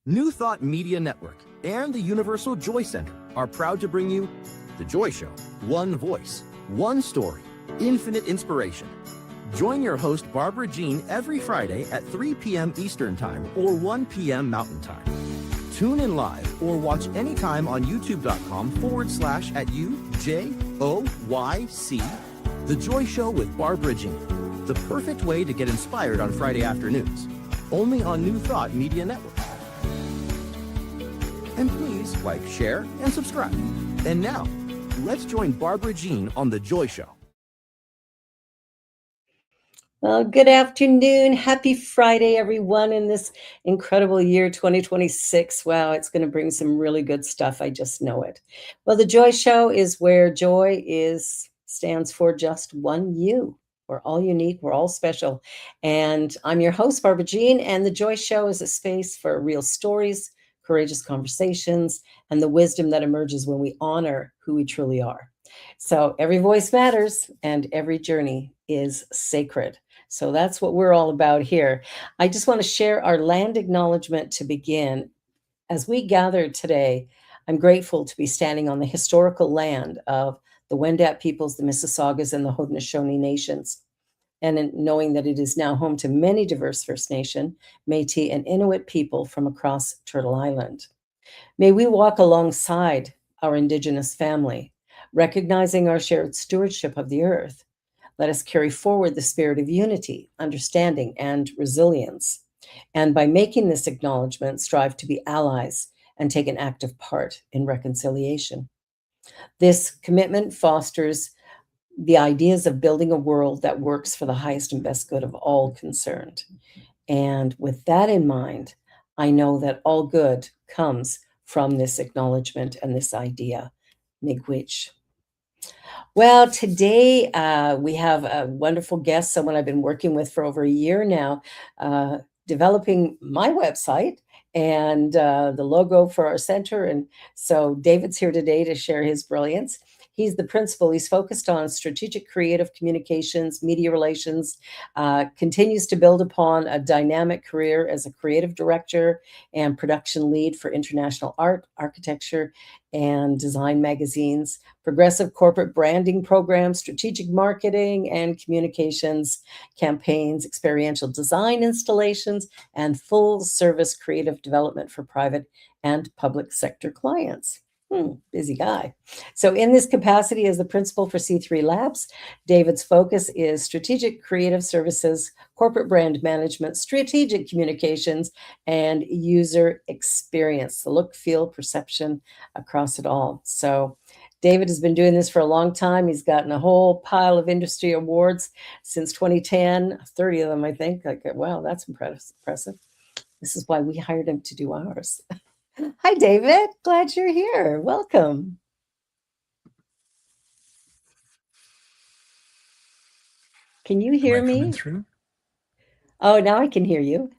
New Thought Media Network and the Universal Joy Center are proud to bring you The Joy Show. One voice, one story, infinite inspiration. Join your host, Barbara Jean, every Friday at 3 p.m. Eastern Time or 1 p.m. Mountain Time. Tune in live or watch anytime on youtube.com/@UJOYC. The Joy Show with Barbara Jean. The perfect way to get inspired on Friday afternoons. Only on New Thought Media Network. And please like, share, and subscribe. And now, let's join Barbara Jean on The Joy Show. Well, good afternoon. Happy Friday, everyone, in this incredible year 2026. Wow, it's going to bring some really good stuff. I just know it. Well, The Joy Show is where joy stands for just one you. We're all unique. We're all special. And I'm your host, Barbara Jean, and The Joy Show is a space for real stories, courageous conversations, and the wisdom that emerges when we honor who we truly are. So every voice matters and every journey is sacred. So that's what we're all about here. I just want to share our land acknowledgement to begin. As we gather today, I'm grateful to be standing on the historical land of the Wendat peoples, the Mississaugas, and the Haudenosaunee nations. And in knowing that it is now home to many diverse First Nation, Métis, and Inuit people from across Turtle Island. May we walk alongside our Indigenous family, recognizing our shared stewardship of the earth. Let us carry forward the spirit of unity, understanding, and resilience. And by making this acknowledgement, strive to be allies and take an active part in reconciliation. This commitment fosters the ideas of building a world that works for the highest and best good of all concerned. And with that in mind, I know that all good comes from this acknowledgement and this idea. Miigwech. Well, today we have a wonderful guest, someone I've been working with for over a year now, developing my website and the logo for our center. And so David's here today to share his brilliance. He's the principal. He's focused on strategic creative communications, media relations, continues to build upon a dynamic career as a creative director and production lead for international art, architecture, and design magazines, progressive corporate branding programs, strategic marketing and communications campaigns, experiential design installations, and full service creative development for private and public sector clients. Busy guy. So in this capacity as the principal for C3 Labs, David's focus is strategic creative services, corporate brand management, strategic communications, and user experience, the look, feel, perception across it all. So David has been doing this for a long time. He's gotten a whole pile of industry awards since 2010, 30 of them, I think. Like, wow, that's impressive. This is why we hired him to do ours. Hi, David. Glad you're here. Welcome. Can you hear me? Through? Oh, now I can hear you.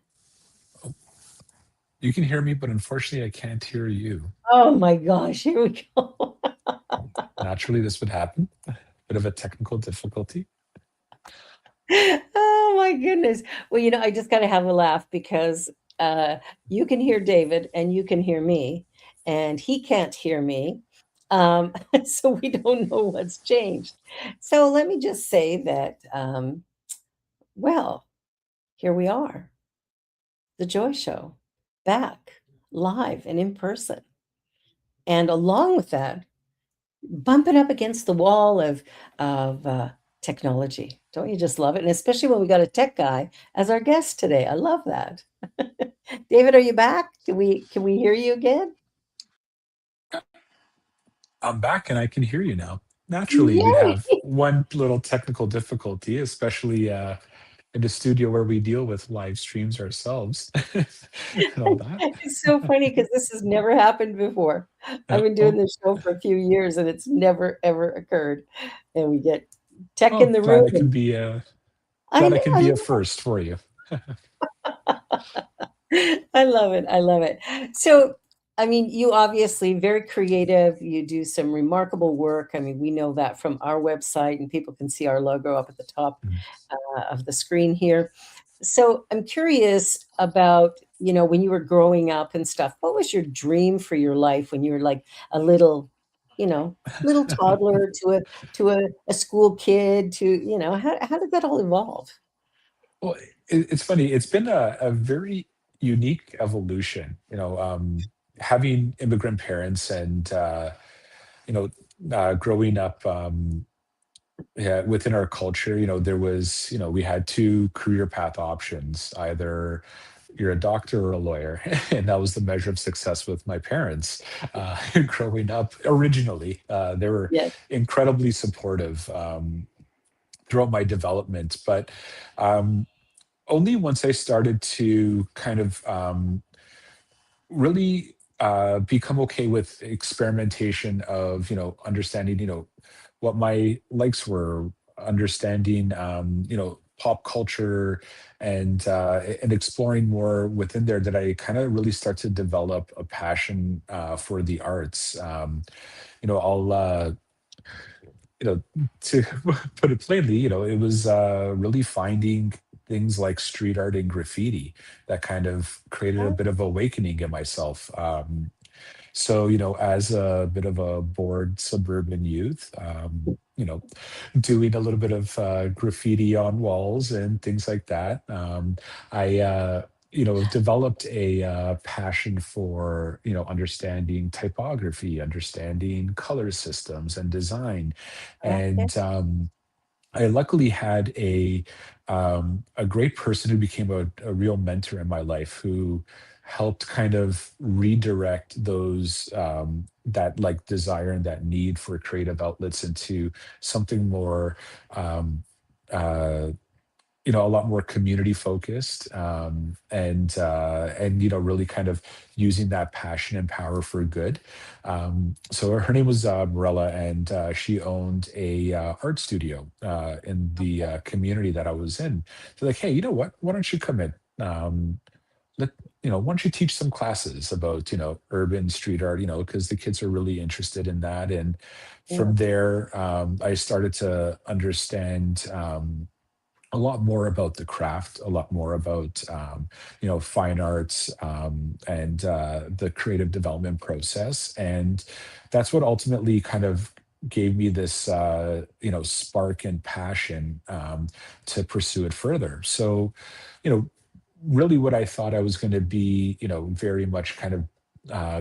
Oh, you can hear me, but unfortunately, I can't hear you. Oh my gosh, here we go. Naturally, this would happen. Bit of a technical difficulty. Oh my goodness. Well, I just got to have a laugh because you can hear David and you can hear me, and he can't hear me. So we don't know what's changed. So let me just say that, well, here we are. The Joy Show, back live and in person. And along with that, bumping up against the wall of technology. Don't you just love it? And especially when we got a tech guy as our guest today. I love that. David, are you back? Can we hear you again? I'm back and I can hear you now. Naturally, Yay! we have one little technical difficulty, especially in the studio where we deal with live streams ourselves and all that. It's so funny because this has never happened before. I've been doing this show for a few years and it's never, ever occurred. And we get tech in the room. Glad it can be a first for you. I love it. I love it. So, I mean, you obviously very creative. You do some remarkable work. I mean, we know that from our website, and people can see our logo up at the top of the screen here. So I'm curious about, when you were growing up and stuff, what was your dream for your life when you were like a little, you know, little toddler to a school kid to, how did that all evolve? Well, it's funny. It's been a very unique evolution. Having immigrant parents and you know, growing up. Yeah, within our culture, there was, we had two career path options. Either you're a doctor or a lawyer, and that was the measure of success with my parents growing up. Originally, they were Yes. incredibly supportive throughout my development, but um, only once I started to kind of really become okay with experimentation of understanding what my likes were, understanding pop culture, and exploring more within there, that I kind of really start to develop a passion for the arts. I'll to put it plainly, it was really finding things like street art and graffiti that kind of created a Oh, bit of awakening in myself. So, as a bit of a bored suburban youth, doing a little bit of graffiti on walls and things like that, I developed a passion for, understanding typography, understanding color systems and design. okay. And I luckily had a great person who became a real mentor in my life, who helped kind of redirect those that like desire and that need for creative outlets into something more um, uh, a lot more community focused, and really kind of using that passion and power for good. So her name was Morella, and she owned a art studio in the community that I was in. So like, hey, you know what, why don't you come in, let why don't you teach some classes about urban street art, because the kids are really interested in that. And Yeah. from there, I started to understand a lot more about the craft, a lot more about fine arts, and the creative development process, and that's what ultimately kind of gave me this spark and passion to pursue it further. So, you know, really what I thought I was going to be, very much kind of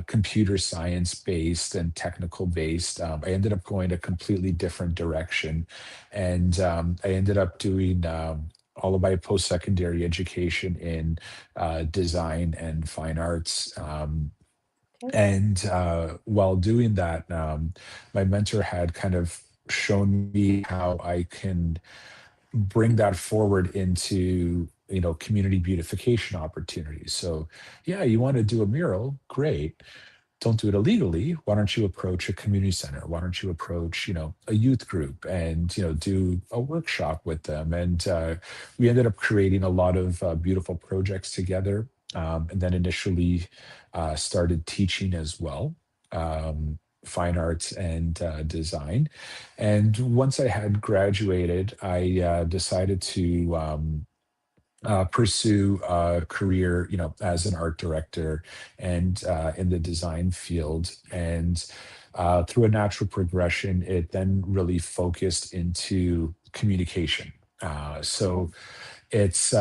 computer science based and technical based. I ended up going a completely different direction. And I ended up doing all of my post secondary education in design and fine arts. Okay. And while doing that, my mentor had kind of shown me how I can bring that forward into community beautification opportunities. So yeah, you want to do a mural, great, don't do it illegally. Why don't you approach a community center? Why don't you approach a youth group and do a workshop with them? And we ended up creating a lot of beautiful projects together, and then initially started teaching as well, fine arts and design. And once I had graduated, I decided to pursue a career, as an art director and in the design field. And through a natural progression, it then really focused into communication. So it's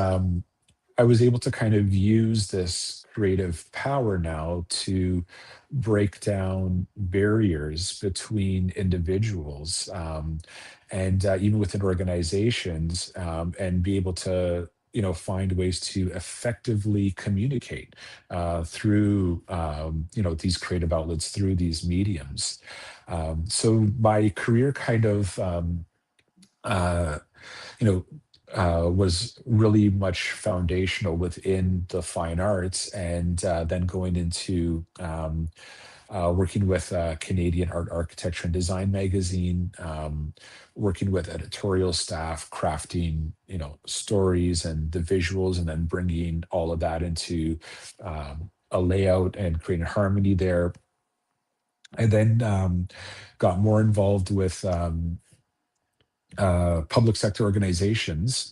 I was able to kind of use this creative power now to break down barriers between individuals, and even within organizations, and be able to find ways to effectively communicate through these creative outlets, through these mediums. So my career kind of uh, you know, was really much foundational within the fine arts, and then going into working with Canadian Art, Architecture, and Design magazine, working with editorial staff, crafting, stories and the visuals, and then bringing all of that into a layout and creating harmony there. I then got more involved with public sector organizations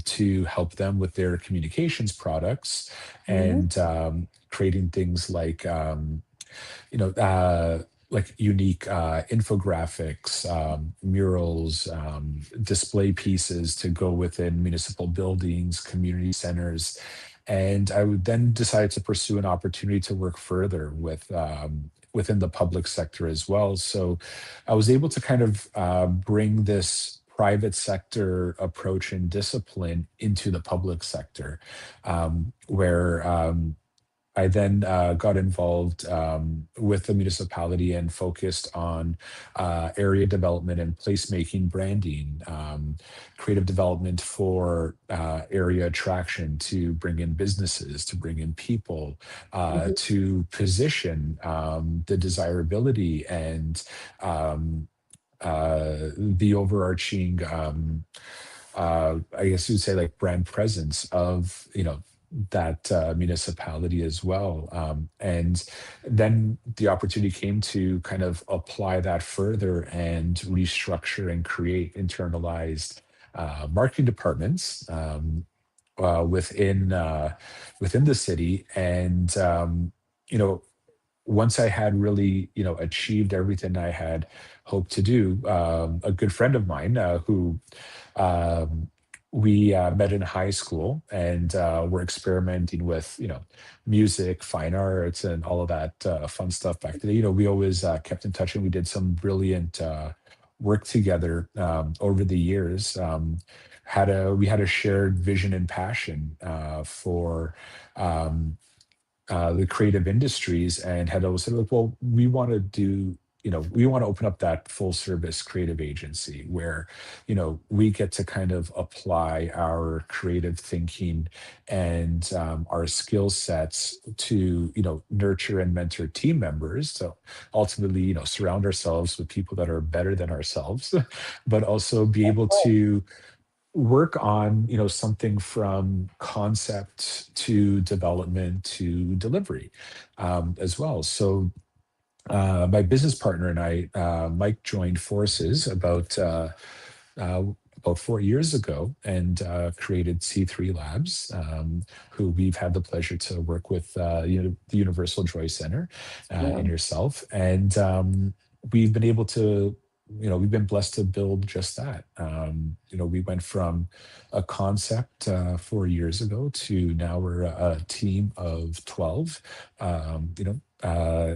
to help them with their communications products Mhm. and creating things you know, like unique infographics, murals, display pieces to go within municipal buildings, community centers. And I would then decide to pursue an opportunity to work further within the public sector as well. So I was able to kind of bring this private sector approach and discipline into the public sector, where I then got involved with the municipality and focused on area development and placemaking branding, creative development for area attraction to bring in businesses, to bring in people, Mhm. to position the desirability and the overarching I guess you'd say like brand presence of that municipality as well. And then the opportunity came to kind of apply that further and restructure and create internalized marketing departments within the city. And you know, once I had really, achieved everything I had hoped to do, a good friend of mine who um, we met in high school and were experimenting with, music, fine arts, and all of that fun stuff back then. We always kept in touch and we did some brilliant work together over the years. We had a shared vision and passion for um, the creative industries and had always said, like, well, we want to open up that full service creative agency where, we get to kind of apply our creative thinking and our skill sets to, nurture and mentor team members. So ultimately, surround ourselves with people that are better than ourselves, but also be able to work on something from concept to development to delivery as well. So my business partner and I, Mike, joined forces uh, about 4 years ago and created C3 Labs, who we've had the pleasure to work with the Universal Joy Center Yeah. and yourself. And we've been able to, we've been blessed to build just that. We went from a concept 4 years ago to now we're a team of 12.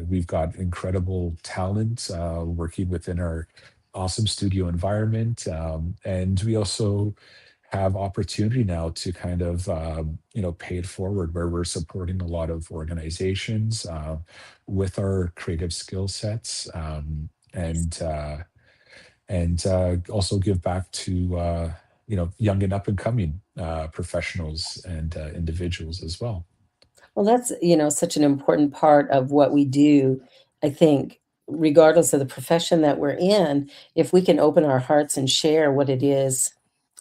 We've got incredible talent working within our awesome studio environment. And we also have opportunity now to kind of, pay it forward where we're supporting a lot of organizations with our creative skill sets and also give back to, young and up and coming professionals and individuals as well. Well, that's, such an important part of what we do. I think, regardless of the profession that we're in, if we can open our hearts and share what it is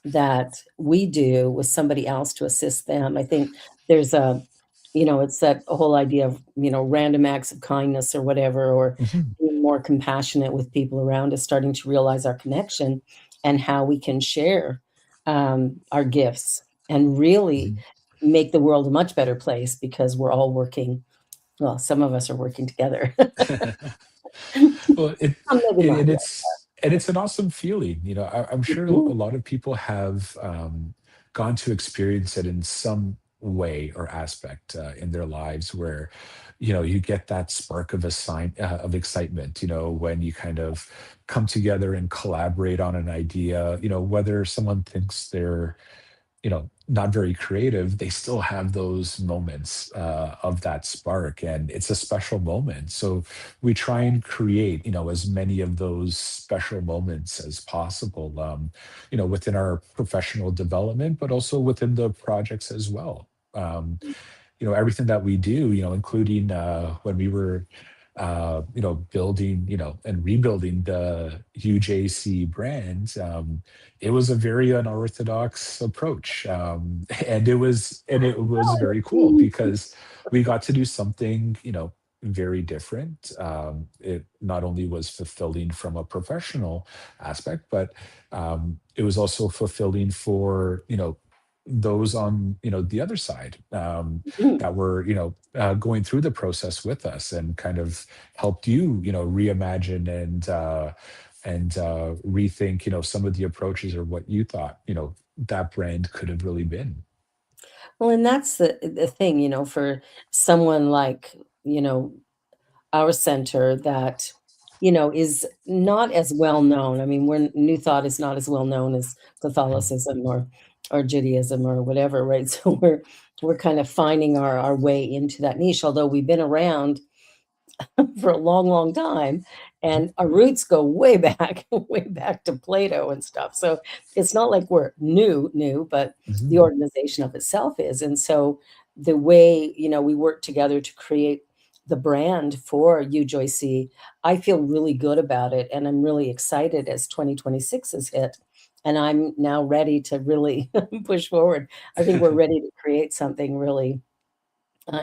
that we do with somebody else to assist them, I think there's it's that whole idea of, random acts of kindness or whatever, or Mhm, being more compassionate with people around us, starting to realize our connection and how we can share our gifts and really mhm. make the world a much better place because we're all working, well, some of us are working together. Well, Maybe it not and yet. it's an awesome feeling. I'm sure a Mhm. lot of people have gone to experience it in some way or aspect in their lives where you get that spark of excitement. When you kind of come together and collaborate on an idea. Whether someone thinks they're not very creative, they still have those moments of that spark, and it's a special moment. So we try and create, as many of those special moments as possible, within our professional development, but also within the projects as well. Everything that we do, including when we were building, and rebuilding the UJC brand, it was a very unorthodox approach. And it was very cool because we got to do something, very different. It not only was fulfilling from a professional aspect, but it was also fulfilling for, those on, the other side, Mhm. that were, going through the process with us and kind of helped you, reimagine and rethink, some of the approaches or what you thought, that brand could have really been. Well, and that's the thing, for someone like, you know, our center that, is not as well known. I mean, New Thought is not as well known as Catholicism or Judaism or whatever, right? So we're kind of finding our way into that niche, although we've been around for a long, long time. Mhm, And our roots go way back, way back to Plato and stuff. So it's not like we're new, but the mhm, organization of itself is. And so the way, we work together to create the brand for you, Joycey, I feel really good about it. And I'm really excited as 2026 has hit. And I'm now ready to really push forward. I think we're ready to create something really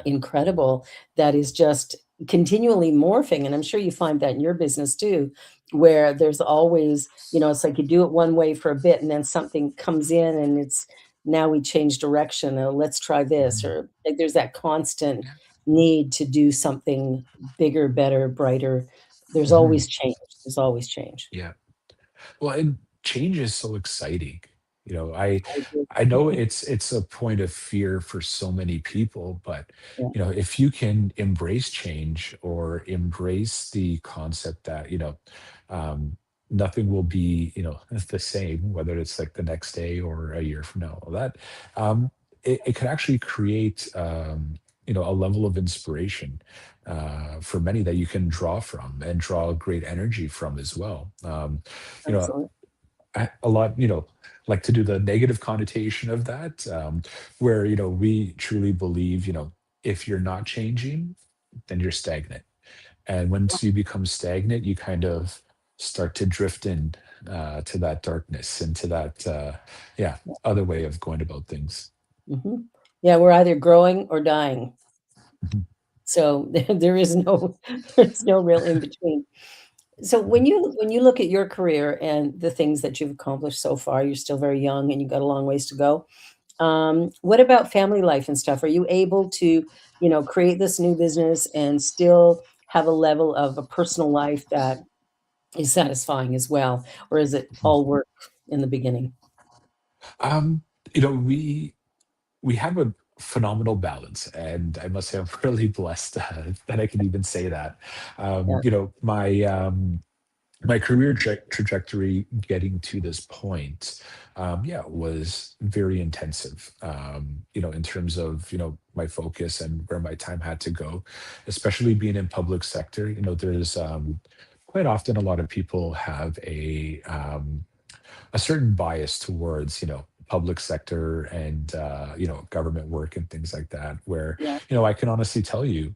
incredible that is just continually morphing. And I'm sure you find that in your business too, where there's always, it's like you do it one way for a bit and then something comes in and it's now we change direction, or let's try this, mhm. or like there's that constant Yeah. need to do something bigger, better, brighter. There's Mhm. always change. There's always change. Yeah. Well, and change is so exciting. You know, I I agree. I know it's a point of fear for so many people, but Yeah, if you can embrace change or embrace the concept that, um, nothing will be, the same, whether it's like the next day or a year from now, all that, it could actually create, a level of inspiration for many that you can draw from and draw great energy from as well. You know, absolutely. a lot, like to do the negative connotation of that, where, we truly believe, if you're not changing, then you're stagnant. And once you become stagnant, you kind of start to drift in to that darkness, into that, yeah, other way of going about things. Mhm. Yeah, we're either growing or dying. Mhm, So there is no there's no real in between. So mhm. when you look at your career and the things that you've accomplished so far, you're still very young and you've got a long ways to go. What about family life and stuff? Are you able to, create this new business and still have a level of a personal life that is satisfying as well? Or is it all work in the beginning? Um, we have a phenomenal balance, and I must say I'm really blessed that I can even say that. Yeah, My career trajectory getting to this point, yeah, was very intensive. In terms of my focus and where my time had to go, especially being in public sector. There's quite often a lot of people have a certain bias towards public sector and government work and things like that, where yeah, I can honestly tell you,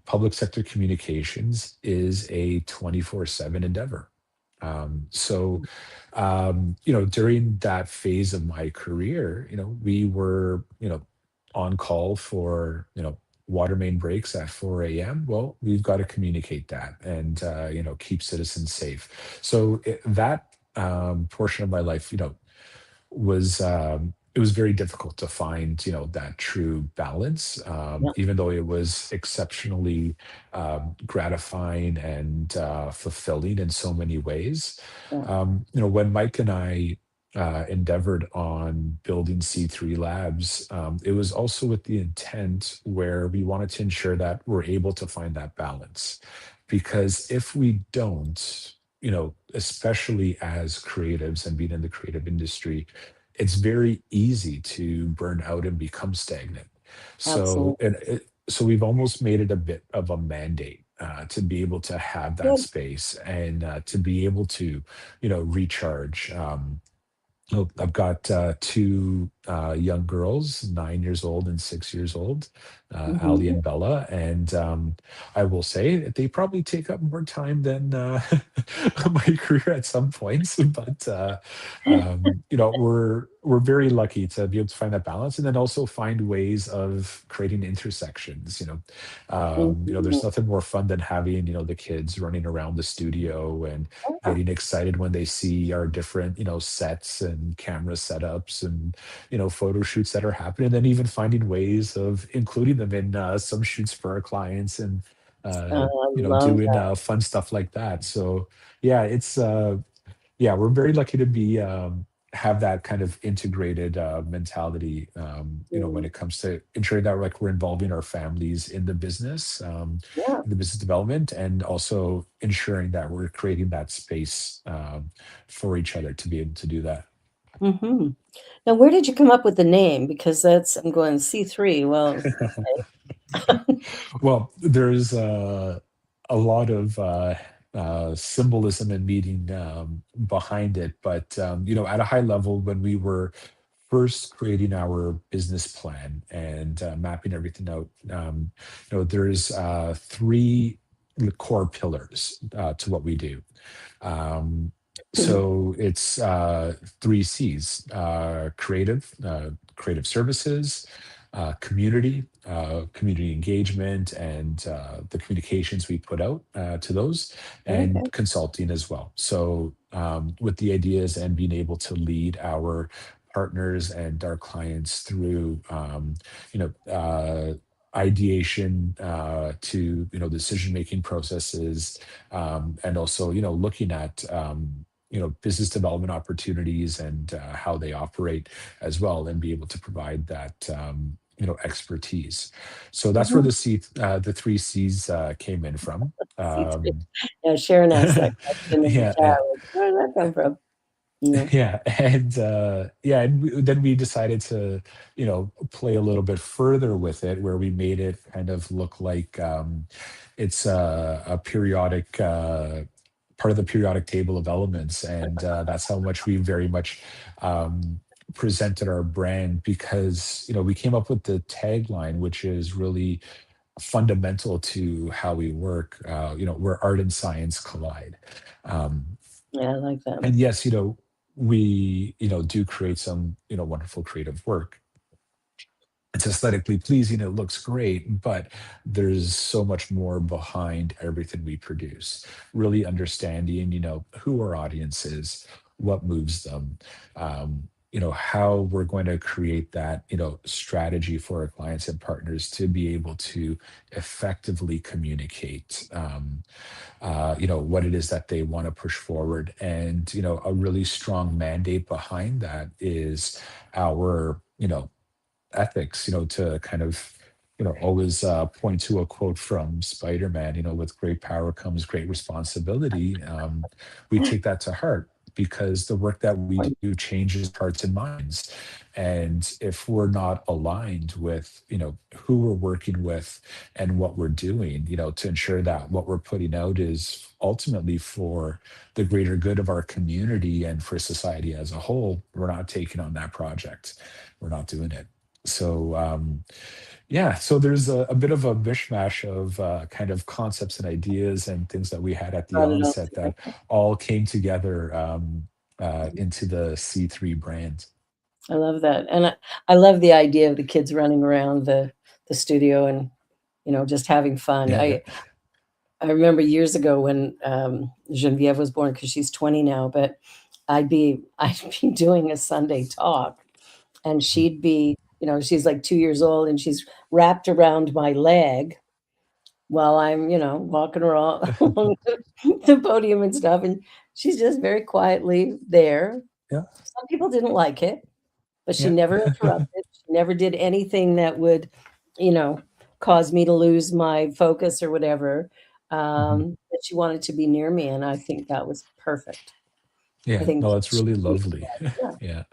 public sector communications is a 24/7 endeavor. During that phase of my career, we were, on call for, water main breaks at 4 a.m. Well, we've got to communicate that and, keep citizens safe. So that portion of my life, it was very difficult to find that true balance, yeah, even though it was exceptionally gratifying and fulfilling in so many ways. yeah, When Mike and I endeavored on building C3 Labs, it was also with the intent where we wanted to ensure that we're able to find that balance, because if we don't, especially as creatives and being in the creative industry, it's very easy to burn out and become stagnant. So, absolutely. so we've almost made it a bit of a mandate to be able to have that Good. space and to be able to, recharge. Oh, I've got two young girls, 9 years old and 6 years old, Ali Mhm. and Bella. And I will say that they probably take up more time than my career at some points. But, we're very lucky to be able to find that balance, and then also find ways of creating intersections. Mhm. There's nothing more fun than having the kids running around the studio and Yeah. getting excited when they see our different sets and camera setups and photo shoots that are happening, and then even finding ways of including them in some shoots for our clients, and I love doing that. fun stuff like that. So yeah, yeah, we're very lucky to be have that kind of integrated mentality. When Mm, it comes to ensuring that like we're involving our families yeah. in the business development, and also ensuring that we're creating that space for each other to be able to do that. Hmm. Now, where did you come up with the name? Because that's, I'm going C3. Well, okay. Well, there's a lot of symbolism and meaning behind it, but at a high level, when we were first creating our business plan and mapping everything out, there's three core pillars to what we do. Um, so it's three C's: creative services, community engagement, and the communications we put out to those, and Okay. consulting as well. So with the ideas and being able to lead our partners and our clients through, you know, uh, ideation to decision making processes, and also looking at business development opportunities and how they operate as well, and be able to provide that expertise. So that's where Mhm. the three C's came in from. C3. um, Yeah, Sharon asked that question in the yeah, chat. Like, where did that come from? Yeah. yeah, and then we decided to play a little bit further with it, where we made it kind of look like it's a periodic part of the periodic table of elements, and that's how much we very much um, presented our brand, because we came up with the tagline, which is really fundamental to how we work. Where art and science collide. Um, Yeah, I like that. and yes, we do create some wonderful creative work. It's aesthetically pleasing, it looks great, but there's so much more behind everything we produce. Really understanding who our audience is, what moves them, how we're going to create that strategy for our clients and partners to be able to effectively communicate what it is that they want to push forward. And a really strong mandate behind that is our ethics, to kind of always point to a quote from Spider-Man, with great power comes great responsibility. We take that to heart, because the work that we do changes hearts and minds. And if we're not aligned with who we're working with and what we're doing, to ensure that what we're putting out is ultimately for the greater good of our community and for society as a whole, we're not taking on that project. We're not doing it. So yeah, so there's a bit of a mishmash of kind of concepts and ideas and things that we had at the Brought it all onset that together. all came together into the C3 brand. I love that. And I love the idea of the kids running around the studio and, just having fun. Yeah, I remember years ago when Genevieve was born, because she's 20 now, but I'd be doing a Sunday talk, and she'd be, she's like 2 years old, and she's wrapped around my leg while I'm, walking around along the podium and stuff, and she's just very quietly there. yeah, Some people didn't like it, but she yeah. never interrupted. She never did anything that would, you know, cause me to lose my focus or whatever. Mhm. But she wanted to be near me, and I think that was perfect. I Yeah, think no, kids that's should really be lovely. yeah, Yeah. yeah,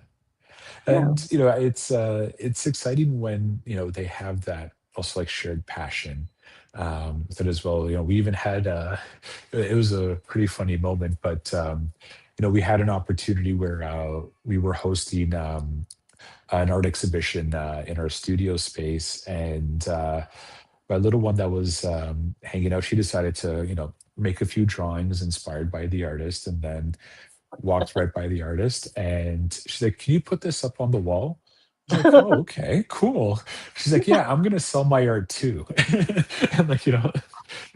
And it's exciting when they have that also like shared passion with it as well. We even had it was a pretty funny moment, but we had an opportunity where we were hosting an art exhibition in our studio space, and my little one that was hanging out, she decided to make a few drawings inspired by the artist, and then walked right by the artist, and she's like, "Can you put this up on the wall?" I was like, "Oh, okay, cool." She's like, "Yeah, I'm gonna sell my art too." And like,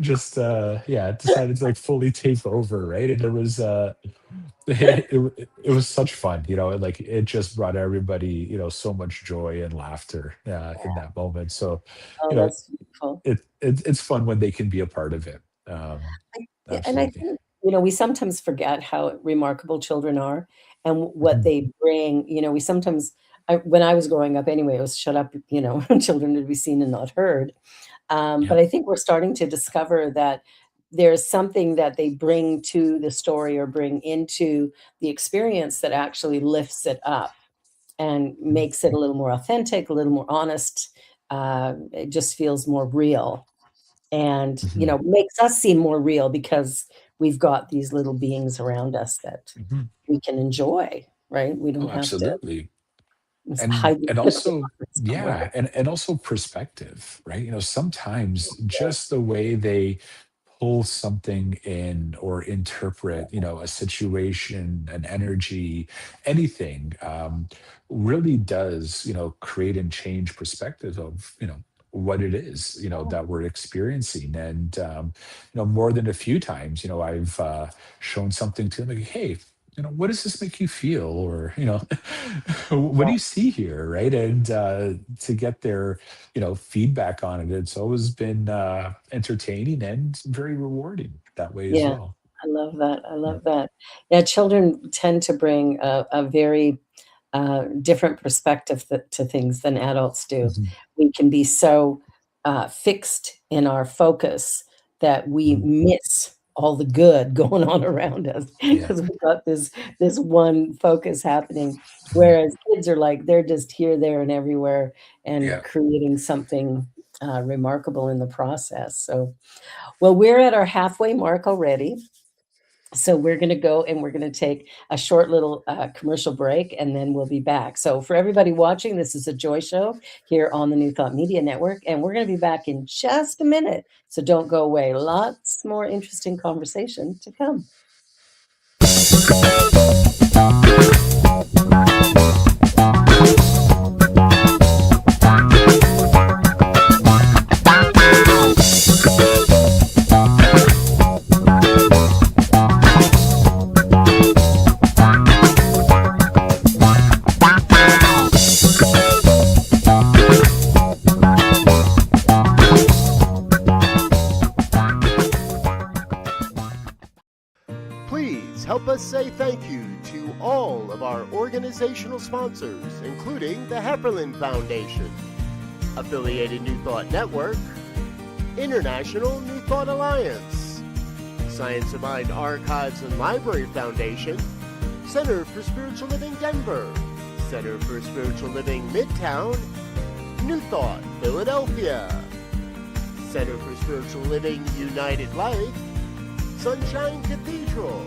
just yeah, decided to like fully take over, right? And it was it was such fun, and like it just brought everybody, so much joy and laughter in that moment. So, Oh, you know, that's beautiful. it's fun when they can be a part of it. Yeah, and I Absolutely. think, we sometimes forget how remarkable children are and what Mhm. they bring. We sometimes, when I was growing up anyway, it was shut up, children to be seen and not heard. Yeah. But I think we're starting to discover that there's something that they bring to the story or bring into the experience that actually lifts it up and Mhm. makes it a little more authentic, a little more honest. It just feels more real and, Mhm. makes us seem more real because we've got these little beings around us that Mhm. we can enjoy, right? We don't Oh, have to absolutely. hide And put them also, somewhere. yeah, and also perspective, right? Sometimes just the way they pull something in or interpret, a situation, an energy, anything, really does, create and change perspective of, what it is, that we're experiencing. And more than a few times, I've shown something to them like, hey, what does this make you feel? Or, what do you see here? Right. And to get their, feedback on it, it's always been entertaining and very rewarding that way as Yeah, well. I love that, I Yeah. love that. Yeah, children tend to bring a very, different perspective to things than adults do. Mhm. We can be so, fixed in our focus that we Mhm. miss all the good going on around us Yeah. because 'cause we've got this one focus happening, Mhm. whereas kids are like, they're just here, there, and everywhere and Yeah. creating something, remarkable in the process. So, well, we're at our halfway mark already. So we're going to go and we're going to take a short little commercial break and then we'll be back. So for everybody watching, this is a Joy Show here on the New Thought Media Network, and we're going to be back in just a minute. So don't go away. Lots more interesting conversation to come. Please help us say thank you to all of our organizational sponsors, including the Hefferland Foundation, Affiliated New Thought Network, International New Thought Alliance, Science of Mind Archives and Library Foundation, Center for Spiritual Living Denver, Center for Spiritual Living Midtown, New Thought Philadelphia, Center for Spiritual Living United Life, Sunshine Cathedral,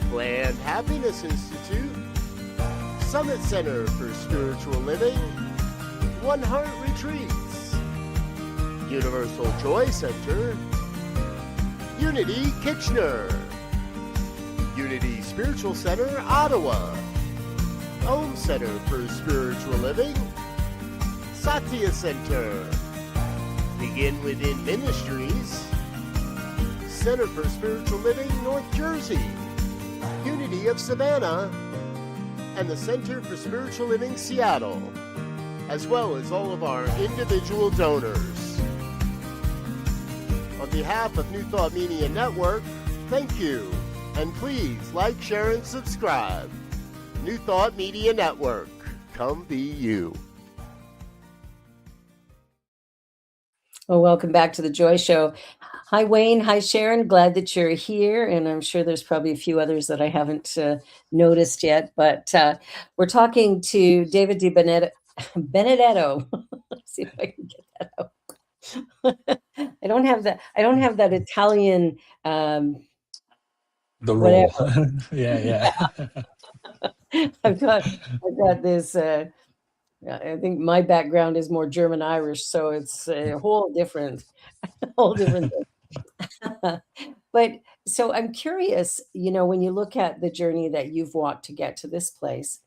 Planned Happiness Institute, Summit Center for Spiritual Living, One Heart Retreats, Universal Joy Center, Unity Kitchener, Unity Spiritual Center Ottawa, Home Center for Spiritual Living, Satya Center, Begin Within Ministries, Center for Spiritual Living North Jersey, Unity of Savannah, and the Center for Spiritual Living Seattle, as well as all of our individual donors. On behalf of New Thought Media Network, thank you, and please like, share, and subscribe. New Thought Media Network, come be you. Well, welcome back to the Joy Show. Hi, Wayne. Hi, Sharon. Glad that you're here. And I'm sure there's probably a few others that I haven't noticed yet. But we're talking to David Benedetto. Let's see if I can get that out. I don't have that. I don't have that Italian The role. whatever. Yeah, Yeah, yeah. I've got this. I think my background is more German Irish, so it's a whole different, whole different thing. But So I'm curious, when you look at the journey that you've walked to get to this place,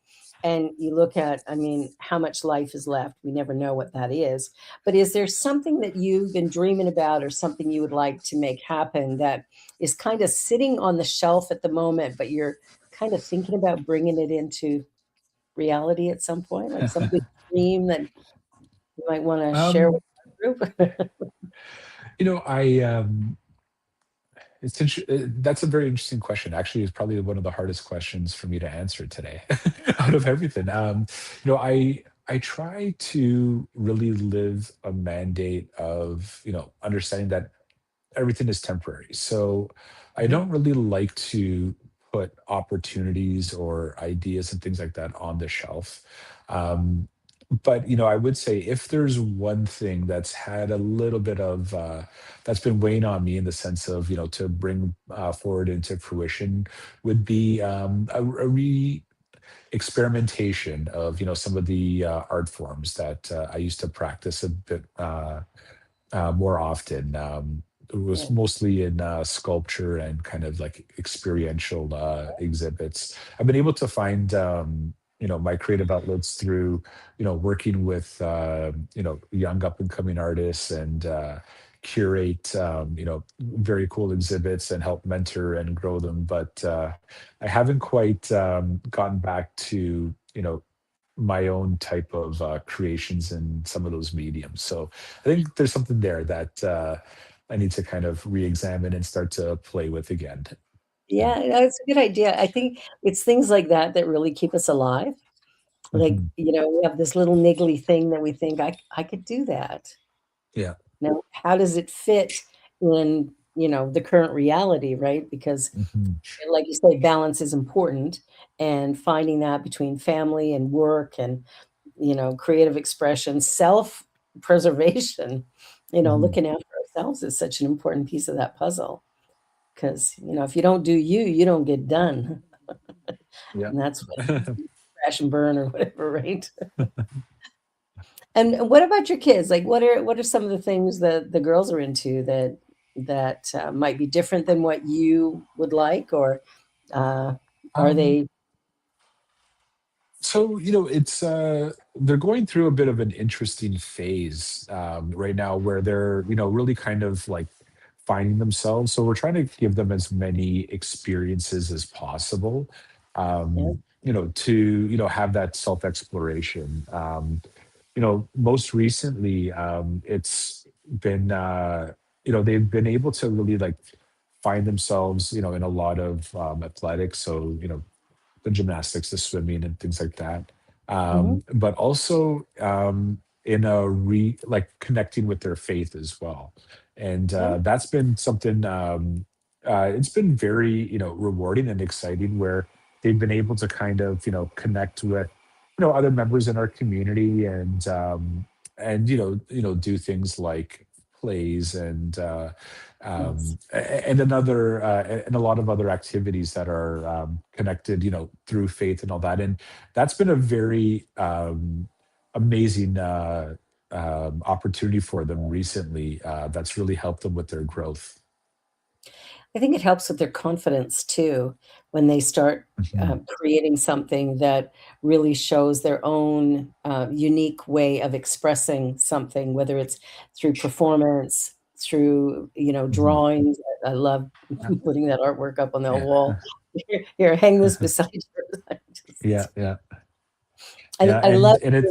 and you look at, I mean, how much life is left, we never know what that is. But is there something that you've been dreaming about or something you would like to make happen that is kind of sitting on the shelf at the moment, but you're kind of thinking about bringing it into reality at some point, like some big dream that you might want to share with Um, the group? I that's a very interesting question. Actually, it's probably one of the hardest questions for me to answer today, out of everything. I try to really live a mandate of understanding that everything is temporary. So I Mhm. don't really like to put opportunities or ideas and things like that on the shelf. Um, but I would say if there's one thing that's had a little bit of that's been weighing on me in the sense of to bring forward into fruition would be a experimentation of some of the art forms that I used to practice a bit more often. It was Yeah, mostly in sculpture and kind of like experiential exhibits. I've been able to find, my creative outlets through, working with, young up and coming artists and curate, very cool exhibits and help mentor and grow them. But I haven't quite gotten back to, my own type of creations in some of those mediums. So I think there's something there that I need to kind of re-examine and start to play with again. Yeah. yeah, that's a good idea. I think it's things like that that really keep us alive. Like, Mhm. we have this little niggly thing that we think, I could do that. Yeah. Now, how does it fit in, the current reality, right? Because, Mhm. like you say, balance is important, and finding that between family and work and, creative expression, self-preservation, Mhm. looking after ourselves is such an important piece of that puzzle. Because, if you don't do you, you don't get done. Yeah. And that's what crash and burn or whatever, right? And what about your kids? Like, what are some of the things that the girls are into that might be different than what you would like, or uh, are Um, they? So, it's they're going through a bit of an interesting phase right now where they're, really kind of like finding themselves. So we're trying to give them as many experiences as possible, Yeah, to, have that self-exploration. Most recently, it's been they've been able to really like find themselves, in a lot of athletics. So, the gymnastics, the swimming, and things like that. mhm, But also in a like connecting with their faith as well, and yeah, that's been something. It's been very rewarding and exciting where they've been able to kind of connect with other members in our community and do things like plays yes. and another and a lot of other activities that are connected through faith and all that, and that's been a very amazing opportunity for them recently that's really helped them with their growth. I think it helps with their confidence too when they start Mhm. creating something that really shows their own unique way of expressing something, whether it's through performance, through Mhm. drawings. I love Yeah, putting that artwork up on the yeah. wall. Here, hang this beside you. Yeah, yeah, I yeah, love and the it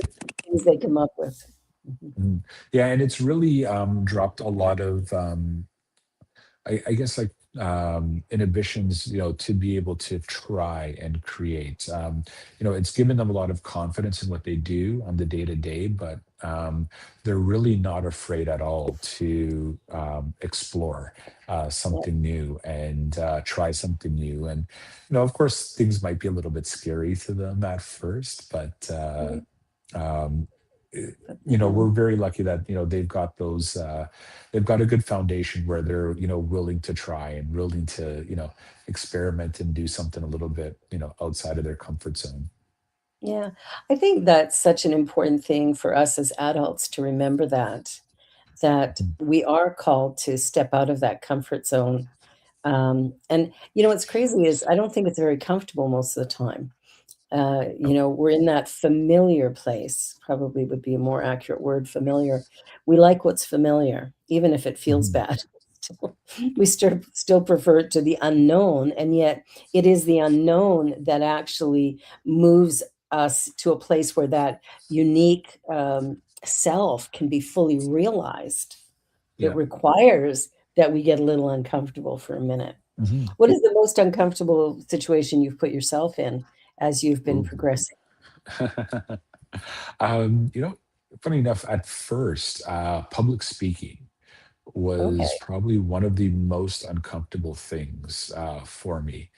things they come up with. Mhm. mhm. Yeah, and it's really dropped a lot of I guess like inhibitions, to be able to try and create. It's given them a lot of confidence in what they do on the day to day, but they're really not afraid at all to explore Yeah. something new and try something new. And of course, things might be a little bit scary to them at first, but Mhm. um, Yeah. we're very lucky that they've got a good foundation where they're willing to try and willing to experiment and do something a little bit outside of their comfort zone. Yeah, I think that's such an important thing for us as adults to remember that Mhm. we are called to step out of that comfort zone, And what's crazy is I don't think it's very comfortable most of the time. We're in that familiar place, probably would be a more accurate word, familiar. We like what's familiar, even if it feels Mhm. bad. We still prefer it to the unknown, and yet it is the unknown that actually moves us to a place where that unique self can be fully realized. It Yeah. requires that we get a little uncomfortable for a minute. Mhm. What is the most uncomfortable situation you've put yourself in as you've been Ooh. progressing? You know, funny enough, at first, public speaking was Okay. probably one of the most uncomfortable things for me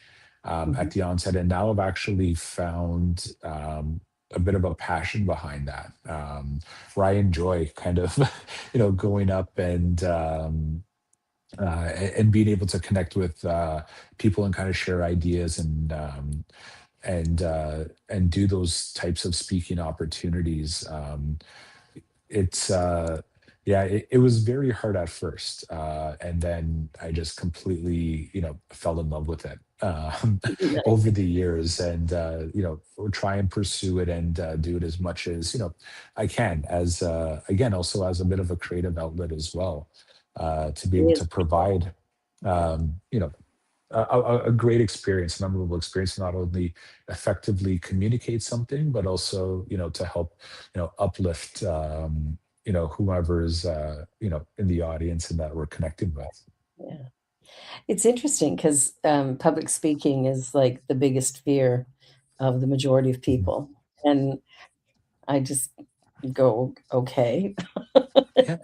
at Mhm. the onset. And now I've actually found a bit of a passion behind that, where I enjoy kind of, going up and being able to connect with people and kind of share ideas and do those types of speaking opportunities. It's yeah, it was very hard at first, and then I just completely fell in love with it over Nice. the years, and try and pursue it and do it as much as I can, as again, also as a bit of a creative outlet as well, to be It able is to beautiful. provide um, you know a great experience, a memorable experience, not only effectively communicate something, but also, to help, uplift, whoever's, in the audience and that we're connecting with. Yeah. It's interesting 'cause, public speaking is, like, the biggest fear of the majority of Mhm. people, and I just go, "Okay." Yeah.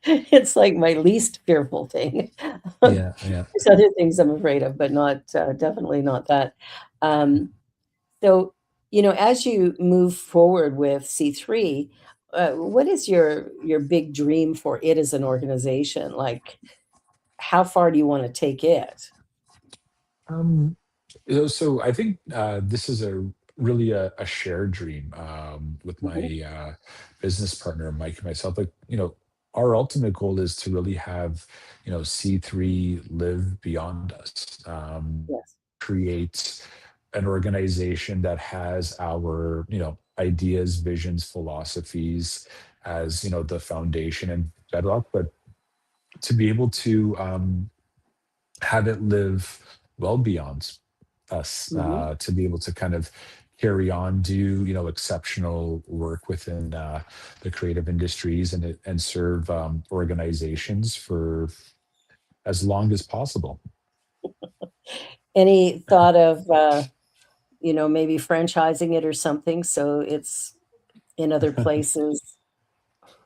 It's like my least fearful thing. Yeah. Yeah. There's other things I'm afraid of, but not, definitely not that. Um, so, as you move forward with C3, what is your big dream for it as an organization? Like, how far do you wanna take it? Um, so I think this is really a shared dream with Mhm. my business partner, Mike, and myself. Like, our ultimate goal is to really have, C3 live beyond us, Yes. create an organization that has our, ideas, visions, philosophies as, the foundation and bedrock, but to be able to have it live well beyond us, Mhm. to be able to kind of carry on, do exceptional work within the creative industries and serve organizations for as long as possible. Any thought of, maybe franchising it or something so it's in other places?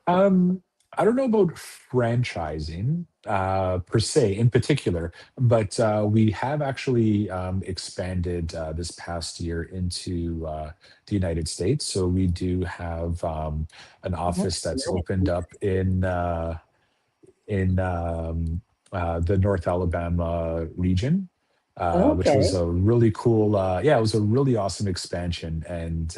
Um, I don't know about franchising per se in particular, but we have actually expanded this past year into the United States. So we do have an office That's that's opened nice. up in the North Alabama region, which was Okay. a really cool. Yeah, it was a really awesome expansion, and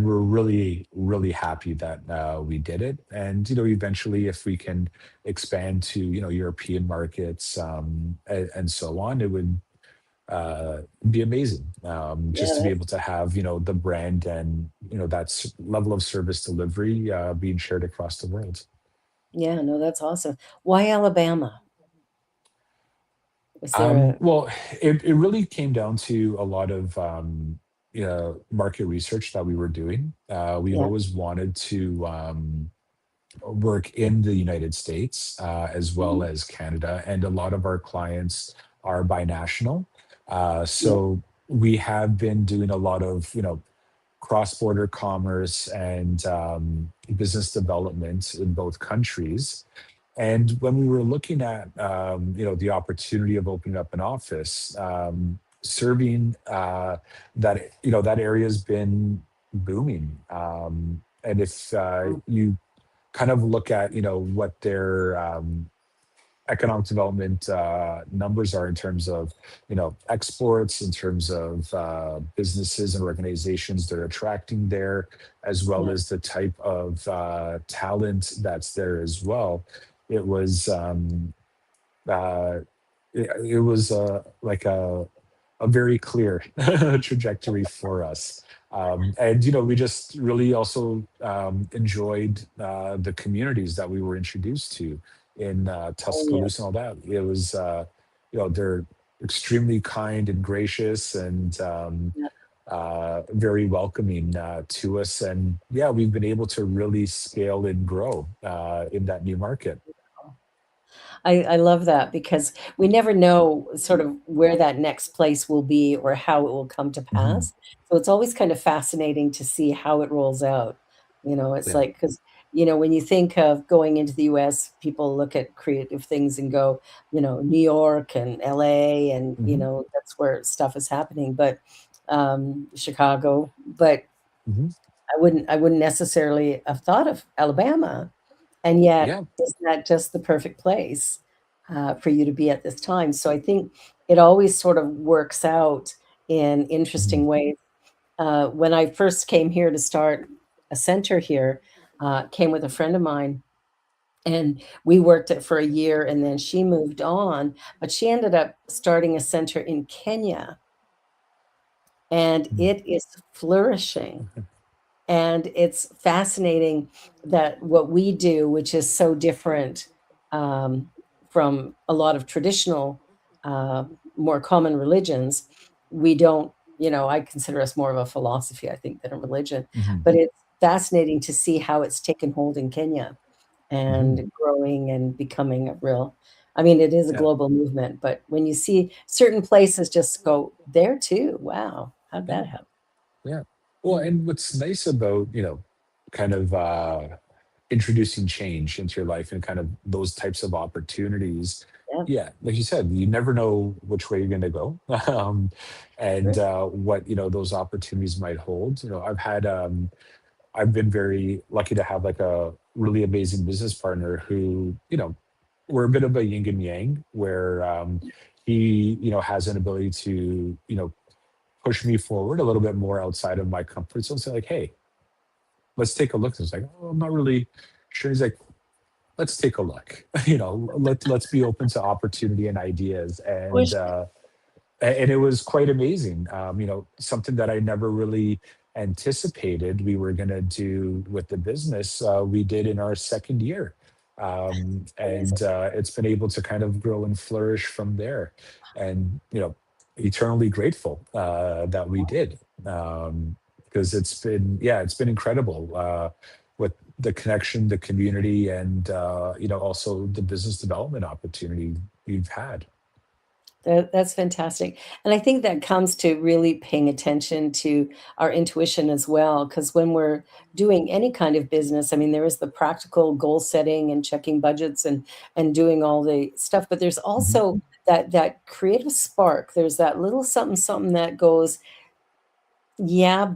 we're really really happy that we did it. And eventually, if we can expand to European markets and so on, it would be amazing, Yeah, just to be able that's to have the brand and that level of service delivery being shared across the world. yeah, no, that's awesome. Why Alabama? Was there a Well, it really came down to a lot of market research that we were doing. We've yeah. always wanted to work in the United States as well Mhm. as Canada, and a lot of our clients are binational. Yeah. So we have been doing a lot of cross-border commerce and business development in both countries. And when we were looking at the opportunity of opening up an office, serving that area has been booming. And if Mm. you kind of look at what their economic development numbers are in terms of exports, in terms of businesses and organizations they're attracting there, as well Yeah. as the type of talent that's there as well. it was uh, it was like a very clear trajectory for us. And we just really also enjoyed the communities that we were introduced to in Oh, yeah. Tuscaloosa and all that. It was, they're extremely kind and gracious and Yeah. very welcoming to us. And yeah, we've been able to really scale and grow in that new market. I love that because we never know sort of where that next place will be or how it will come to Mhm. pass. So it's always kind of fascinating to see how it rolls out. It's Yeah. like because when you think of going into the US, people look at creative things and go, New York and LA, and Hmm. that's where stuff is happening. But Chicago, but Hmm. I wouldn't necessarily have thought of Alabama, and yet Yeah. isn't that just the perfect place for you to be at this time? So I think it always sort of works out in Mhm. interesting ways. When I first came here to start a center here, came with a friend of mine, and we worked it for a year, and then she moved on, but she ended up starting a center in Kenya, and Mm. it is flourishing. And it's fascinating that what we do, which is so different um, from a lot of traditional, more common religions, we don't, I consider us more of a philosophy, I think, than a religion. Mhm. But it's fascinating to see how it's taken hold in Kenya Mhm. and growing and becoming a real, I mean, it is a Yeah. global movement, but when you see certain places just go, there too, wow, how'd Yeah. that happen? Yeah. Well, Mm, and what's nice about, kind of introducing change into your life and kind of those types of opportunities. yeah, Yeah, like you said, you never know which way you're going to go, and sure. what those opportunities might hold. I've been very lucky to have like a really amazing business partner who, we're a bit of a yin and yang, where he, has an ability to, push me forward a little bit more outside of my comfort zone. Say like, hey, let's take a look. It's like, oh, I'm not really sure. He's like, let's take a look. Let's be open to opportunity and ideas. Push. And it was quite amazing. Something that I never really anticipated we were going to do with the business. We did in our second year, Amazing. and it's been able to kind of grow and flourish from there. And eternally grateful that we did, because it's been incredible with the connection, the community, and also the business development opportunity we've had. That's fantastic. And I think that comes to really paying attention to our intuition as well. Because when we're doing any kind of business, I mean, there is the practical goal setting and checking budgets and doing all the stuff, but there's Mhm. also that creative spark. There's that little something something that goes, yeah,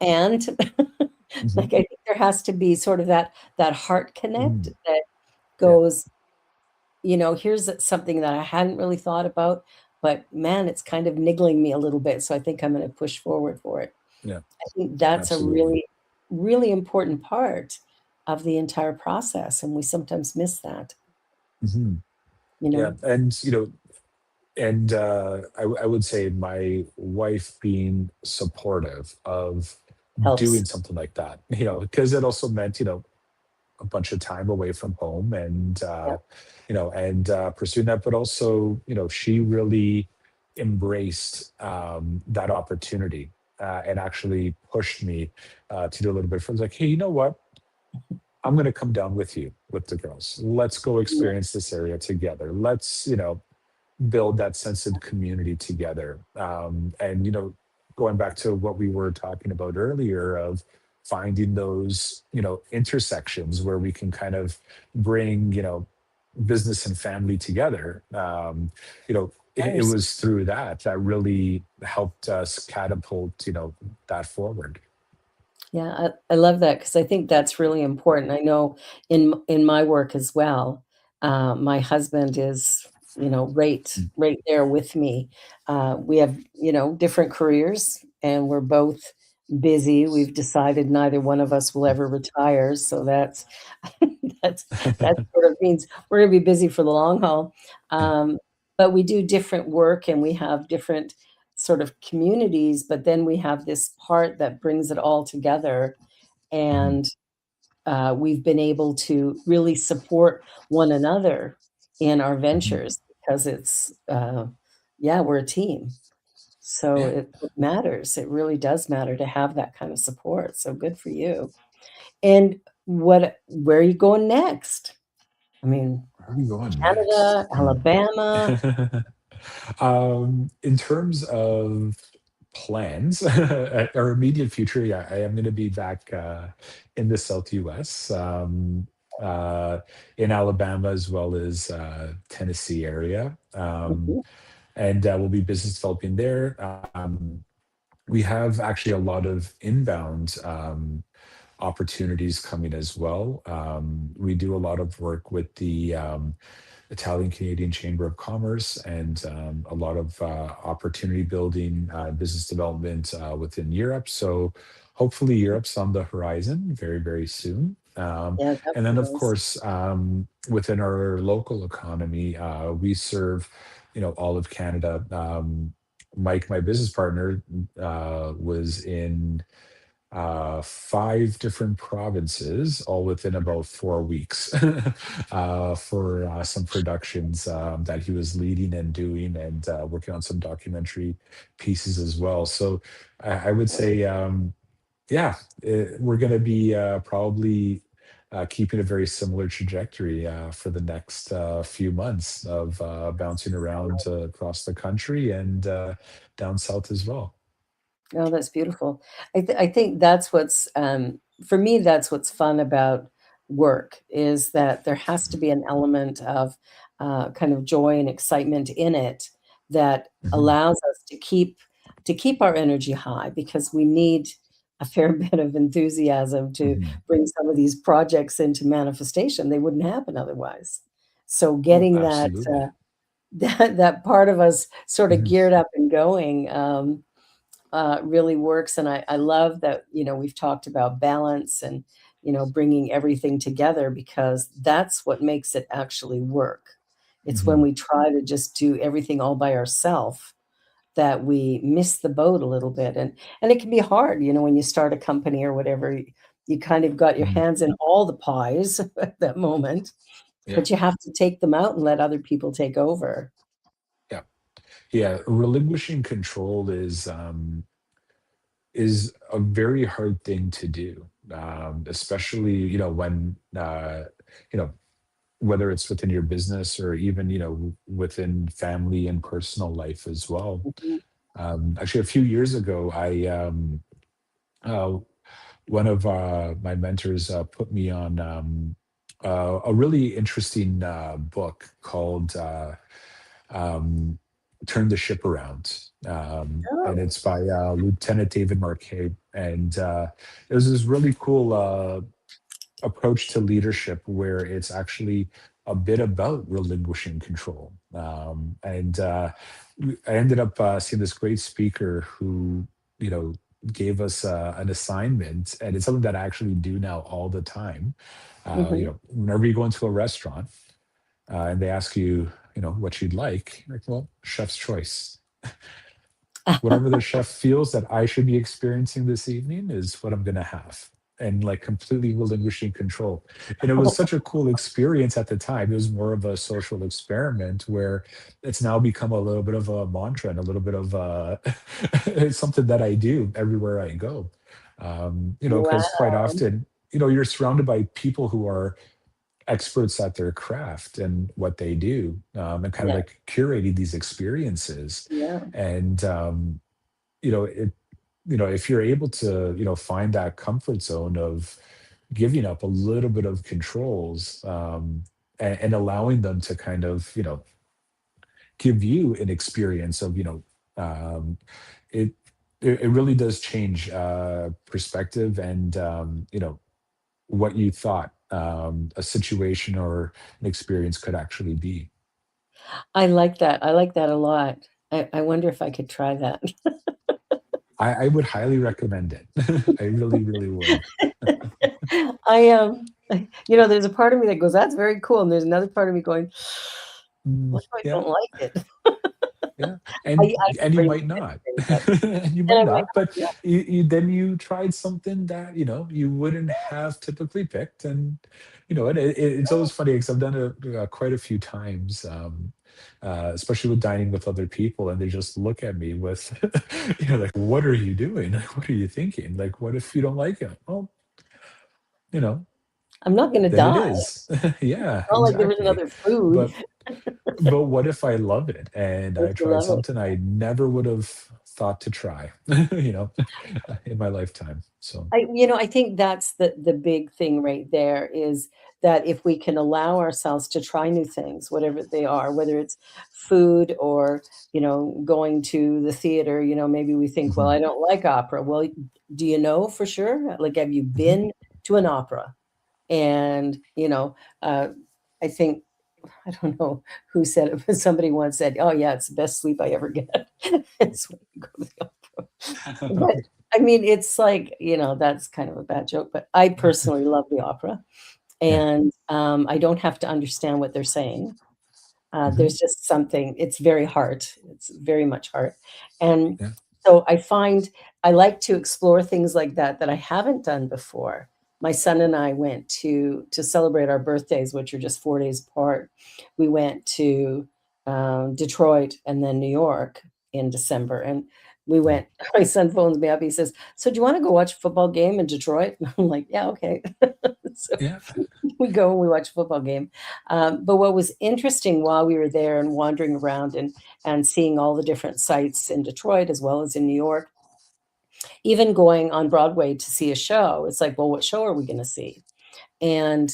and Mhm. like I think there has to be sort of that heart connect Mhm. that Yeah. goes, here's something that I hadn't really thought about, but man, it's kind of niggling me a little bit. So I think I'm going to push forward for it. Yeah. I think that's a Absolutely. really, really important part of the entire process. And we sometimes miss that, Mhm. you Yeah. know, And I would say my wife being supportive of helps. doing something like that, because it also meant, a bunch of time away from home and, Yeah. pursuing that. But also, she really embraced that opportunity and actually pushed me to do a little bit further. Like, hey, you know what? I'm going to come down with you with the girls. Let's go Yeah. experience this area together. Let's, build that sense of community together. And going back to what we were talking about earlier of finding those intersections where we can kind of bring business and family together. It Course. was through that really helped us catapult that forward. Yeah, I love that because I think that's really important. I know in my work as well, my husband is, right there with me. We have, different careers and we're both busy. We've decided neither one of us will ever retire, so that's That sort of means we're going to be busy for the long haul. But we do different work and we have different sort of communities, but then we have this part that brings it all together. Mhm. And we've been able to really support one another in our Mhm. ventures because yeah, we're a team. So Yeah. it matters. It really does matter to have that kind of support. So good for you. And where are you going next? I mean, Where are we going next? Canada, Alabama. In terms of plans, our immediate future, yeah, I am going to be back in the South US, uh, in Alabama as well as Tennessee area. Mhm. And we'll be business developing there. We have actually a lot of inbound opportunities coming as well. We do a lot of work with the Italian Canadian Chamber of Commerce and a lot of opportunity building, business development within Europe. So hopefully Europe's on the horizon very, very soon. Yeah, that And would then, be of nice. course, within our local economy, we serve, all of Canada. Mike, my business partner, was in five different provinces, all within about 4 weeks, for some productions that he was leading and doing, and working on some documentary pieces as well. So I would say, yeah, we're going to be probably keeping a very similar trajectory for the next few months of bouncing around across the country and down south as well. Oh, that's beautiful. I think that's what's for me, that's what's fun about work is that there has to be an element of kind of joy and excitement in it that Mhm. allows us to keep our energy high because we need a fair bit of enthusiasm to Mhm. bring some of these projects into manifestation. They wouldn't happen otherwise. So Oh, getting that absolutely. that part of us sort of Mhm. geared up and going. Really works. And I love that, we've talked about balance and, bringing everything together because that's what makes it actually work. It's when Mhm. we try to just do everything all by ourselves that we miss the boat a little bit. And it can be hard, when you start a company or whatever, you kind of got your Mhm. hands in all the pies at that moment, Yeah. but you have to take them out and let other people take over. Yeah. Yeah. Relinquishing control is a very hard thing to do, especially when you know whether it's within your business or even within family and personal life as well. Mhm. Actually, a few years ago, I uh, one of my mentors put me on a really interesting book called um, "Turn the Ship Around," and Oh, it's by Lieutenant David Marquet. And it was this really cool approach to leadership where it's actually a bit about relinquishing control. And I ended up seeing this great speaker who, you know, gave us an assignment, and it's something that I actually do now all the time. mhm. Whenever you go into a restaurant and they ask you, what you'd like, well, chef's choice. Whatever the chef feels that I should be experiencing this evening is what I'm going to have. And like completely relinquishing control. And it was such a cool experience at the time. It was more of a social experiment where it's now become a little bit of a mantra and a little bit of it's something that I do everywhere I go. Because Wow. quite often, you're surrounded by people who are experts at their craft and what they do, and kind of Yeah, like curating these experiences. yeah. And it if you're able to find that comfort zone of giving up a little bit of controls, and allowing them to kind of give you an experience of it it really does change perspective and what you thought a situation or an experience could actually be. I like that. I like that a lot. I wonder if I could try that. I would highly recommend it. I really, really would. I am. There's a part of me that goes, "That's very cool," and there's another part of me going, "What if I Yeah. don't like it?" Yeah, I and you bring might not, anything, but and you and might I might not, not, but yeah. you tried something that you wouldn't have typically picked, and it's always funny because I've done it quite a few times, especially with dining with other people, and they just look at me with, like, "What are you doing? Like, what are you thinking? Like, what if you don't like it?" Well, you know, I'm not gonna then it die. is. Yeah, It's not like there was exactly. another food. But what if I love it and If I you tried love it. something I never would have thought to try, you know, in my lifetime. So, I think that's the big thing right there is that if we can allow ourselves to try new things, whatever they are, whether it's food or, going to the theater, maybe we think, well, mhm, I don't like opera. Well, do you know for sure? Like, have you mhm, been to an opera? And, I think, I don't know who said it, but somebody once said, "Oh yeah, it's the best sleep I ever get." It's when you go to the opera. But I mean, it's like, that's kind of a bad joke, but I personally love the opera, yeah, and, I don't have to understand what they're saying. mhm, There's just something it's very heart, it's very much heart, and yeah, so I find I like to explore things like that I haven't done before. My son and I went to celebrate our birthdays, which are just 4 days apart. We went to, Detroit and then New York in December, and we mm, went my son phones me up, he says, "So do you wanna go watch a football game in Detroit?" I'm like, "Yeah, okay." So yeah, we go and we watch a football game. But what was interesting while we were there and wandering around and seeing all the different sites in Detroit as well as in New York, even going on Broadway to see a show, it's like, well, what show are we going to see? And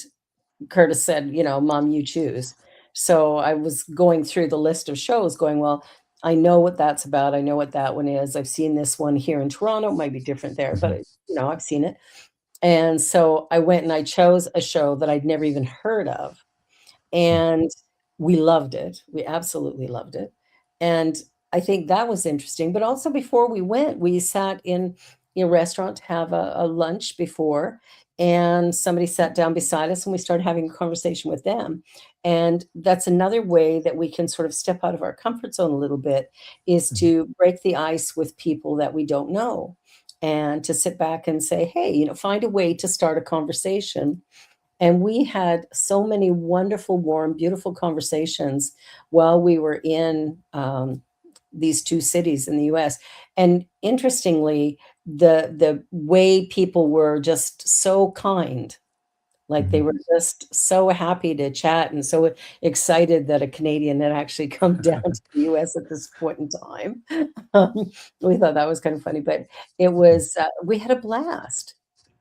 Curtis said, Mom, you choose. So I was going through the list of shows, going, well, I know what that's about. I know what that one is. I've seen this one here in Toronto. It might be different there, mhm, but I've seen it. And so I went and I chose a show that I'd never even heard of, mm, and we loved it. We absolutely loved it. And I think that was interesting. But also before we went, we sat in a restaurant to have a lunch before, and somebody sat down beside us and we started having a conversation with them. And that's another way that we can sort of step out of our comfort zone a little bit is mhm, to break the ice with people that we don't know and to sit back and say, hey, find a way to start a conversation, and we had so many wonderful, warm, beautiful conversations while we were in these two cities in the US. And interestingly, the way people were just so kind, like they mhm. were just so happy to chat and so excited that a Canadian had actually come down to the US at this point in time. Um, we thought that was kind of funny, but it was, we had a blast.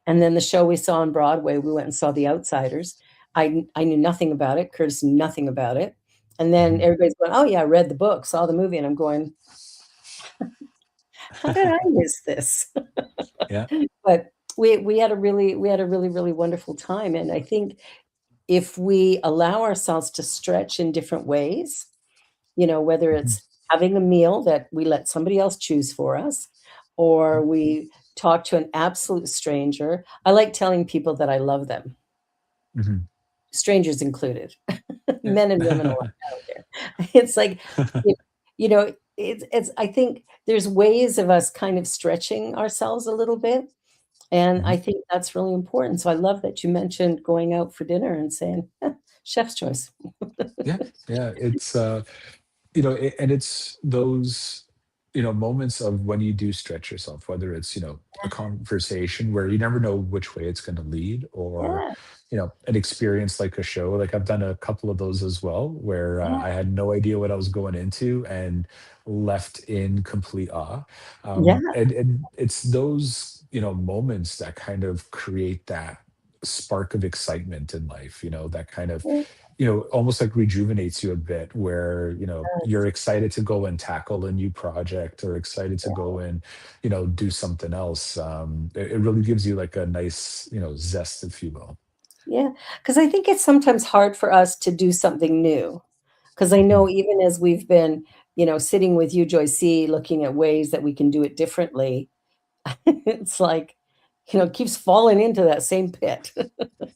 And then the show we saw on Broadway, we went and saw The Outsiders. I knew nothing about it. Curtis knew nothing about it. And then Mhm. everybody's going, "Oh yeah, I read the book, saw the movie," and I'm going, "How did I miss this?" Yeah, But we had a really, really wonderful time, and I think if we allow ourselves to stretch in different ways, whether mhm, it's having a meal that we let somebody else choose for us, or we talk to an absolute stranger. I like telling people that I love them, mhm, strangers included, yeah. men and women alike, I don't care. It's like, you it's I think there's ways of us kind of stretching ourselves a little bit, and I Mhm. think that's really important. So I love that you mentioned going out for dinner and saying, "Chef's choice." Yeah, yeah, and it's those moments of when you do stretch yourself, whether it's a conversation where you never know which way it's going to lead, or Yeah, an experience like a show. Like, I've done a couple of those as well, where yeah, I had no idea what I was going into and left in complete awe. yeah, And it's those moments that kind of create that spark of excitement in life, that kind of yeah, almost like rejuvenates you a bit, where you're yes, excited to go and tackle a new project, or excited to go and do something else. It really gives you like a nice zest, if you will. yeah, because I think it's sometimes hard for us to do something new. Because I Mhm, know even as we've been, sitting with you, Joyce C, looking at ways that we can do it differently, it's like, keeps falling into that same pit.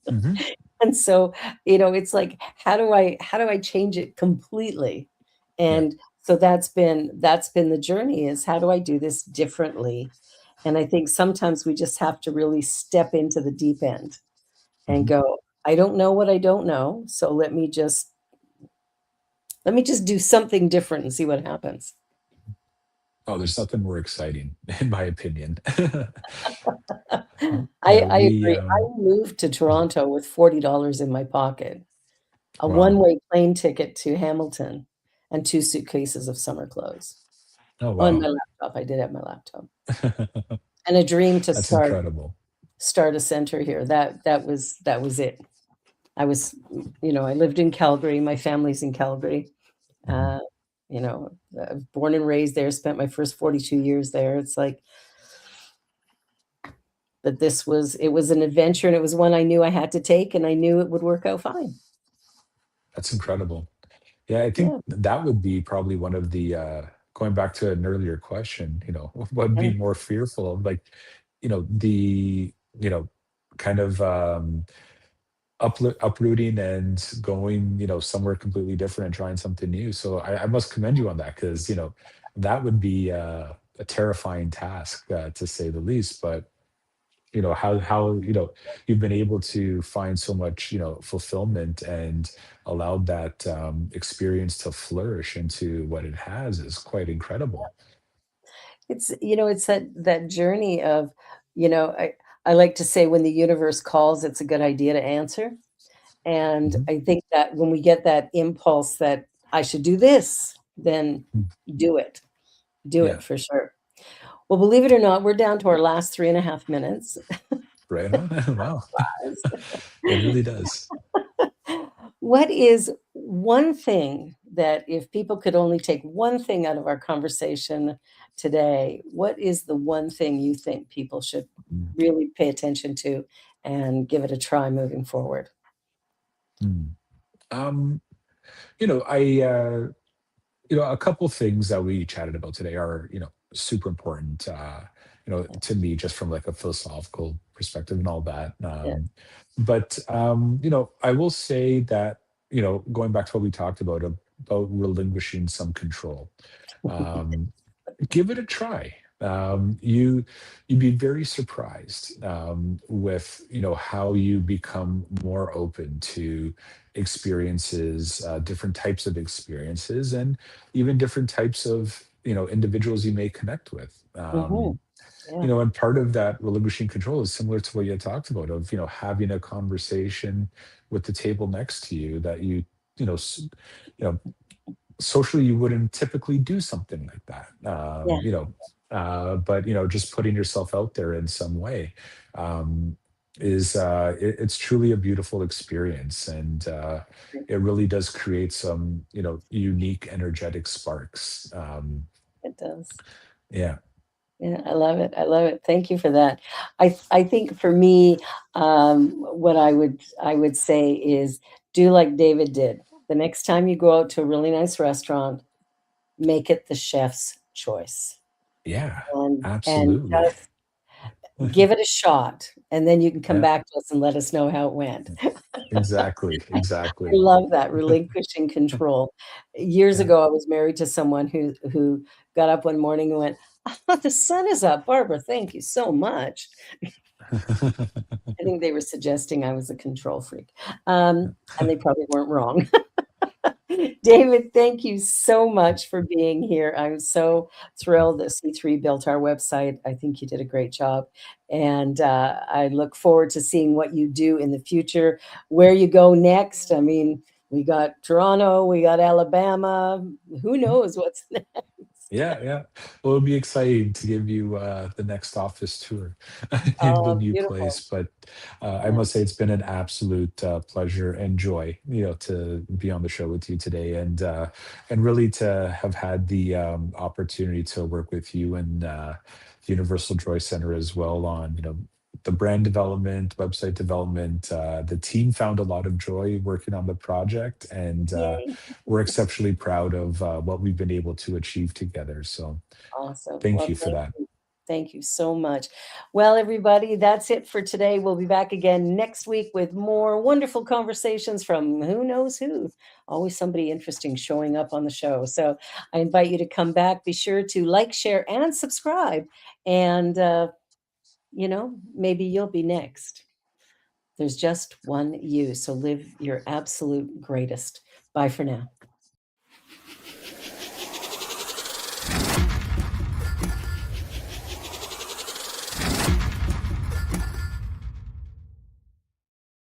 Hmm. And so, it's like, how do I change it completely? Yeah. And so that's been the journey, is how do I do this differently? And I think sometimes we just have to really step into the deep end and Hmm. go, I don't know what I don't know, so let me just do something different and see what happens. Oh, there's nothing more exciting, in my opinion. I We agree. I moved to Toronto with $40 in my pocket, a Wow. one-way plane ticket to Hamilton, and 2 suitcases of summer clothes. Oh, On my wow. laptop, I did have my laptop. And a dream to That's start incredible. start a center here. That was it. I was, I lived in Calgary, my family's in Calgary. Mhm. Uh, born and raised there, spent my first 42 years there. It's like that it was an adventure, and it was one I knew I had to take, and I knew it would work out fine. That's incredible. Yeah, I think Yeah, that would be probably one of the going back to an earlier question, what would yeah. be more fearful of, like, the, kind of uprooting and going, somewhere completely different and trying something new. So I must commend you on that, because, that would be a terrifying task, to say the least. But how you've been able to find so much fulfillment and allowed that experience to flourish into what it has is quite incredible. It's that journey of, I like to say, when the universe calls, it's a good idea to answer. And Mhm. I think that when we get that impulse that I should do this, then Mm. do it. Do Yeah, it for sure. Well, believe it or not, we're down to our last 3.5 minutes. right on. Wow. It really does. What is one thing that, if people could only take one thing out of our conversation today, what is the one thing you think people should Mm. really pay attention to and give it a try moving forward? Mm. um I a couple things that we chatted about today are, super important, Yeah, to me, just from like a philosophical perspective and all that. yeah. But I will say that, going back to what we talked about relinquishing some control. Um, Give it a try. You'd be very surprised, with how you become more open to experiences, different types of experiences, and even different types of individuals you may connect with. Mhm. Yeah, And part of that relinquishing control is similar to what you had talked about, of having a conversation with the table next to you that you know s- you know socially you wouldn't typically do something like that. yeah, But just putting yourself out there in some way, um, it's truly a beautiful experience, and it really does create some unique energetic sparks. it does. Yeah. Yeah, I love it. I love it. Thank you for that. I think for me, what I would say is, do like David did. The next time you go out to a really nice restaurant, make it the chef's choice, Yeah, and absolutely. just give it a shot, and then you can come Yeah, back to us and let us know how it went. exactly, I exactly. love that, relinquishing control. Years Yeah. ago, I was married to someone who got up one morning and went, "Oh, the sun is up, Barbara. Thank you so much." I think they were suggesting I was a control freak, and they probably weren't wrong. David, thank you so much for being here. I'm so thrilled that C3 built our website. I think you did a great job, and I look forward to seeing what you do in the future, where you go next. I mean, we got Toronto, we got Alabama. Who knows what's next? Yeah, yeah. Well, it'll be exciting to give you the next office tour in the Oh, new beautiful. place. But I Yeah. must say it's been an absolute pleasure and joy, to be on the show with you today, and really to have had the opportunity to work with you and the Universal Joy Center as well on, the brand development, website development. The team found a lot of joy working on the project, and Yay. we're exceptionally proud of what we've been able to achieve together. So Awesome. thank Well, you for thank that. you. Thank you so much. Well, everybody, that's it for today. We'll be back again next week with more wonderful conversations from who knows who. Always somebody interesting showing up on the show. So I invite you to come back. Be sure to like, share, and subscribe. And, maybe you'll be next. There's just one you. So live your absolute greatest. Bye for now.